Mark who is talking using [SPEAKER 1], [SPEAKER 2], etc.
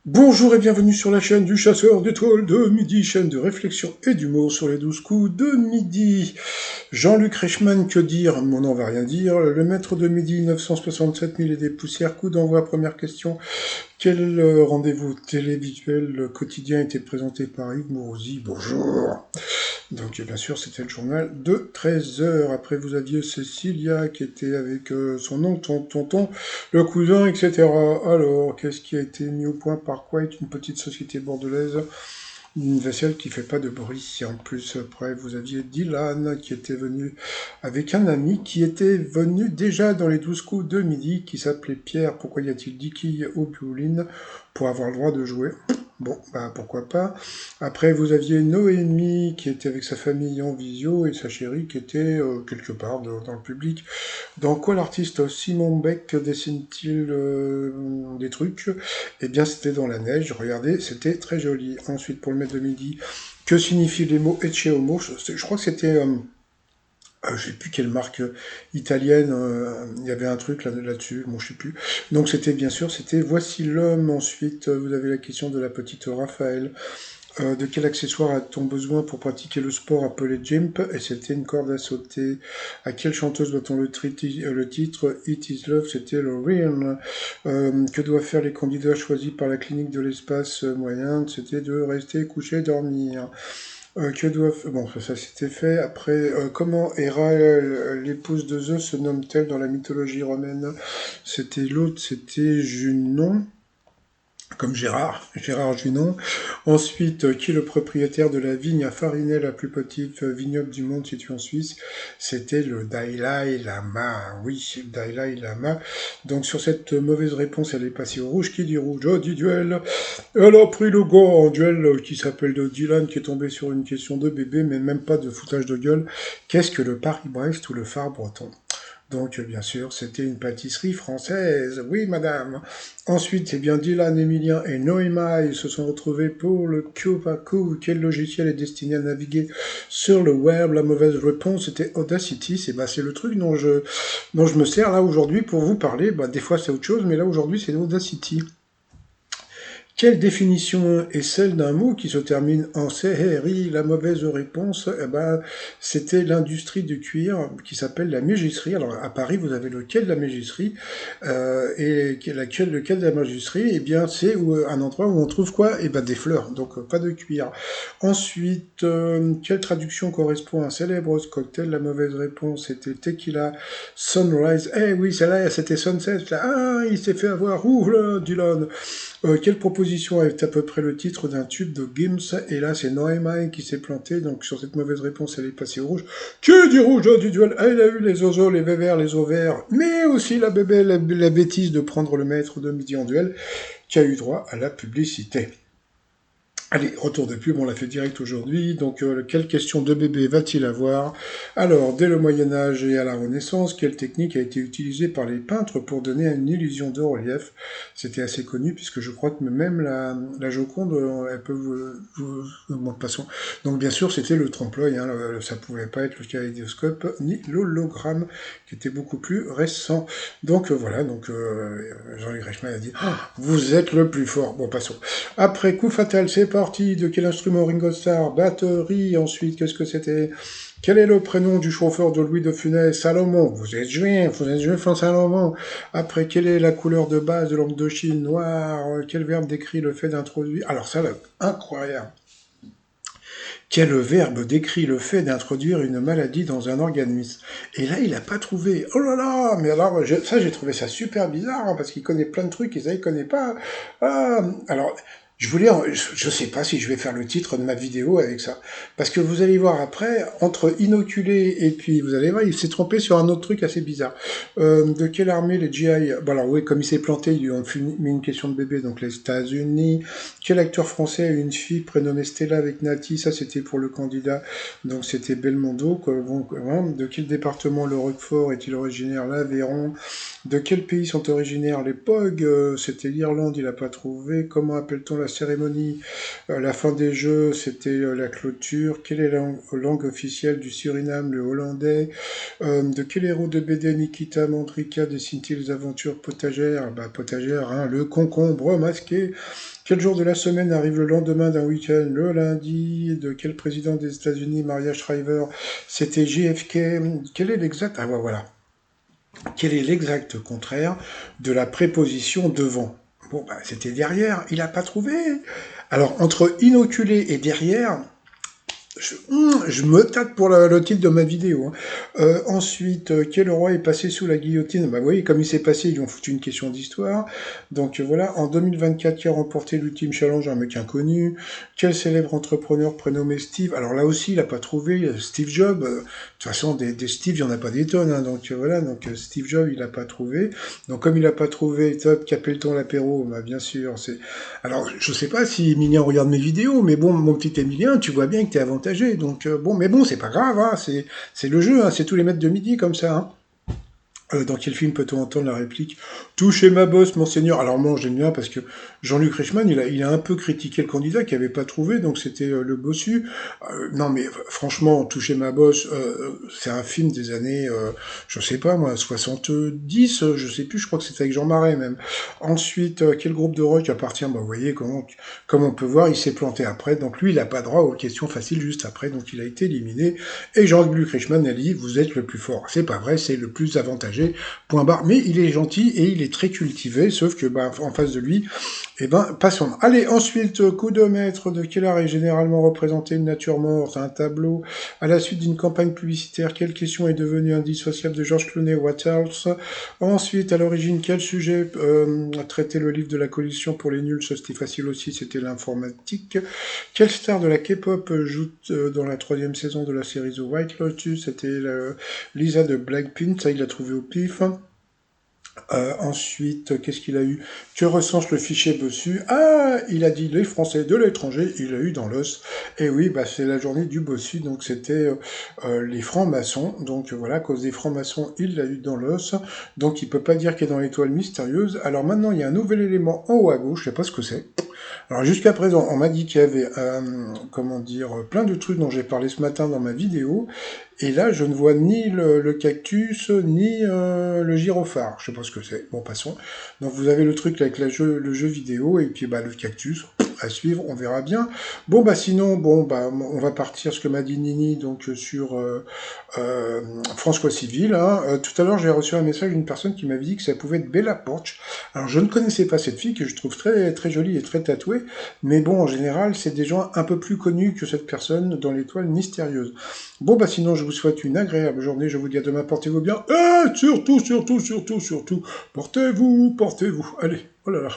[SPEAKER 1] Bonjour et bienvenue sur la chaîne du chasseur d'étoiles de midi, chaîne de réflexion et d'humour sur les 12 coups de midi. Jean-Luc Reichmann, que dire? Mon nom va rien dire. Le maître de midi, 967 000 et des poussières. Coup d'envoi, première question. Quel rendez-vous télévisuel quotidien était présenté par Yves Mourouzi? Bonjour. Donc bien sûr, c'était le journal de 13 heures. Après, vous aviez Cécilia qui était avec son oncle, tonton, le cousin, etc. Alors, qu'est-ce qui a été mis au point par quoi est une petite société bordelaise? Une vaisselle qui fait pas de bruit. En plus, après, vous aviez Dylan qui était venu avec un ami qui était venu déjà dans les 12 coups de midi, qui s'appelait Pierre. Pourquoi y a-t-il 10 quilles au violines pour avoir le droit de jouer? Bon, bah pourquoi pas. Après, vous aviez Noémie qui était avec sa famille en visio et sa chérie qui était quelque part dans le public. Dans quoi l'artiste Simon Beck dessine-t-il des trucs? Eh bien, c'était dans la neige. Regardez, c'était très joli. Ensuite, pour le maître de midi, que signifient les mots Ecce Homo? Je crois que c'était, je sais plus quelle marque italienne. Il y avait un truc là-dessus. Bon, je sais plus. Donc, c'était bien sûr, c'était Voici l'homme. Ensuite, vous avez la question de la petite Raphaël. De quel accessoire a-t-on besoin pour pratiquer le sport appelé jump? Et c'était une corde à sauter. À quelle chanteuse doit-on le titre It Is Love? C'était Loreen. Que doivent faire les candidats choisis par la clinique de l'espace moyen? C'était de rester couché, dormir. Que doivent... Bon, ça c'était fait. Après, comment Héra, l'épouse de Zeus, se nomme-t-elle dans la mythologie romaine? C'était l'autre, c'était Junon comme Gérard Junon. Ensuite, qui est le propriétaire de la vigne à Farinay, la plus petite vignoble du monde située en Suisse? C'était le Dalai Lama. Oui, le Dalai Lama. Donc sur cette mauvaise réponse, elle est passée au rouge. Qui dit rouge? Oh, dit duel. Elle a pris le gars en duel qui s'appelle de Dylan, qui est tombé sur une question de bébé, mais même pas de foutage de gueule. Qu'est-ce que le Paris-Brest ou le phare breton? Donc, bien sûr, c'était une pâtisserie française. Oui, madame. Ensuite, c'est bien Dylan, Emilien et Noéma. Ils se sont retrouvés pour le Kyopaku. Quel logiciel est destiné à naviguer sur le web? La mauvaise réponse était Audacity. C'est le truc dont je me sers là aujourd'hui pour vous parler. Bah, des fois, c'est autre chose, mais là, aujourd'hui, c'est Audacity. Quelle définition est celle d'un mot qui se termine en CRI? La mauvaise réponse, eh ben, c'était l'industrie du cuir qui s'appelle la mégisserie. Alors à Paris, vous avez le quai de la mégisserie et lequel de la mégisserie, eh bien, c'est un endroit où on trouve quoi? Eh ben, des fleurs, donc pas de cuir. Ensuite, quelle traduction correspond à un célèbre cocktail? La mauvaise réponse était tequila sunrise. Eh oui, celle-là, c'était sunset. Là. Ah, il s'est fait avoir. Ouh là, Dylan. Quelle proposition est à peu près le titre d'un tube de Gims? Et là, c'est Noémie qui s'est planté. Donc, sur cette mauvaise réponse, elle est passée au rouge. Qui dit rouge du duel? Elle a eu les oiseaux, les vévères, les ovaires, mais aussi la bêtise de prendre le maître de midi en duel, qui a eu droit à la publicité. Allez, retour de pub, on l'a fait direct aujourd'hui. Donc, quelle question de bébé va-t-il avoir? Alors, dès le Moyen-Âge et à la Renaissance, quelle technique a été utilisée par les peintres pour donner une illusion de relief? C'était assez connu, puisque je crois que même la Joconde, elle peut bon, passons. Donc, bien sûr, c'était le trompe-l'œil. Hein, ça pouvait pas être le kaléidoscope, ni l'hologramme, qui était beaucoup plus récent. Donc, voilà. Donc, Jean-Luc Reichmann a dit vous êtes le plus fort. Bon, passons. Après, coup fatal, c'est parti. De quel instrument Ringo Starr? Batterie. Ensuite, qu'est-ce que c'était? Quel est le prénom du chauffeur de Louis de Funès? Salomon. Vous êtes juif en Salomon. Après, quelle est la couleur de base de l'encre de Chine? Noir. Quel verbe décrit le fait d'introduire? Alors ça, là, incroyable. Quel verbe décrit le fait d'introduire une maladie dans un organisme? Et là, il n'a pas trouvé. Oh là là! Mais alors, ça, j'ai trouvé ça super bizarre, hein, parce qu'il connaît plein de trucs et ça, il connaît pas. Ah, alors, je sais pas si je vais faire le titre de ma vidéo avec ça. Parce que vous allez voir après, entre inoculé et puis, vous allez voir, il s'est trompé sur un autre truc assez bizarre. De quelle armée les GI? Bon alors oui, comme il s'est planté, ils lui ont mis une question de bébé, donc les États-Unis. Quel acteur français a eu une fille prénommée Stella avec Nati? Ça, c'était pour le candidat, donc c'était Belmondo. Bon, de quel département le Roquefort est-il originaire? L'Aveyron. De quel pays sont originaires les POG? C'était l'Irlande, il n'a pas trouvé. Comment appelle-t-on la cérémonie, la fin des Jeux, c'était la clôture. Quelle est la langue officielle du Suriname? Le hollandais. De quel héros de BD Nikita Mandrika dessine-t-il les aventures potagères? Bah, potagères, hein, le concombre masqué. Quel jour de la semaine arrive le lendemain d'un week-end? Le lundi. De quel président des États-Unis, Maria Shriver? C'était JFK. Quel est l'exact... Ah, ouais, voilà. Quel est l'exact contraire de la préposition devant? Bon, bah, c'était derrière. Il n'a pas trouvé. Alors, entre inoculé et derrière, je me tâte pour le titre de ma vidéo. Hein. Ensuite, quel roi est passé sous la guillotine? Bah oui, comme il s'est passé, ils lui ont foutu une question d'histoire. Donc voilà, en 2024, qui a remporté l'ultime challenge, un mec inconnu. Quel célèbre entrepreneur prénommé Steve? Alors là aussi, il n'a pas trouvé. Steve Jobs. De toute façon, des Steve, il n'y en a pas des tonnes. Hein, donc voilà, donc Steve Jobs, il n'a pas trouvé. Donc comme il n'a pas trouvé, top, qu'appelle-t-on l'apéro? Bah bien sûr, c'est... Alors, je sais pas si Emilien regarde mes vidéos, mais bon, mon petit Emilien, tu vois bien que t'es avantagé. Donc, bon, mais bon, c'est pas grave, hein, c'est le jeu, hein, c'est tous les maîtres de midi comme ça. Hein. Dans quel film peut-on entendre la réplique Touchez ma bosse, monseigneur. Alors moi, j'aime bien parce que Jean-Luc Reichmann, il a un peu critiqué le candidat qui avait pas trouvé, donc c'était le bossu. Non, mais franchement, Touchez ma bosse, c'est un film des années, je sais pas moi, 70, je sais plus, je crois que c'était avec Jean Marais même. Ensuite, quel groupe de rock appartient? Bah, vous voyez, comme on peut voir, il s'est planté après, donc lui, il a pas droit aux questions faciles juste après, donc il a été éliminé. Et Jean-Luc Reichmann a dit, vous êtes le plus fort. C'est pas vrai, c'est le plus avantagé. Point barre. Mais il est gentil et il est très cultivé, sauf que bah, en face de lui, eh ben, passons. Allez, ensuite, coup de maître. De quel art est généralement représenté une nature morte? Un tableau. À la suite d'une campagne publicitaire, quelle question est devenue indissociable de George Clooney? What else? Ensuite, à l'origine, quel sujet a traité le livre de la coalition pour les nuls? Ça, c'était facile aussi, c'était l'informatique. Quelle star de la K-pop joue dans la 3e saison de la série The White Lotus? C'était Lisa de Blackpink, ça il l'a trouvé au pif. Ensuite, qu'est-ce qu'il a eu? Que recense le fichier bossu? Ah, il a dit les Français de l'étranger, il a eu dans l'os. Et oui, bah c'est la journée du bossu, donc c'était les francs-maçons. Donc voilà, à cause des francs-maçons, il l'a eu dans l'os. Donc il peut pas dire qu'il est dans l'étoile mystérieuse. Alors maintenant, il y a un nouvel élément en haut à gauche, je sais pas ce que c'est. Alors jusqu'à présent, on m'a dit qu'il y avait, comment dire, plein de trucs dont j'ai parlé ce matin dans ma vidéo. Et là, je ne vois ni le cactus, ni le gyrophare. Je sais pas ce que c'est. Bon, passons. Donc, vous avez le truc avec le jeu vidéo, et puis bah, le cactus. À suivre, on verra bien. Bon, bah sinon, bon, bah, on va partir, ce que m'a dit Nini, donc sur François Civil. Hein. Tout à l'heure, j'ai reçu un message d'une personne qui m'avait dit que ça pouvait être Bella Porch. Alors, je ne connaissais pas cette fille, que je trouve très, très jolie et très tatouée. Mais bon, en général, c'est des gens un peu plus connus que cette personne dans l'étoile mystérieuse. Bon, bah sinon, je vous souhaite une agréable journée. Je vous dis à demain, portez-vous bien. Et surtout, portez-vous. Allez, oh là là.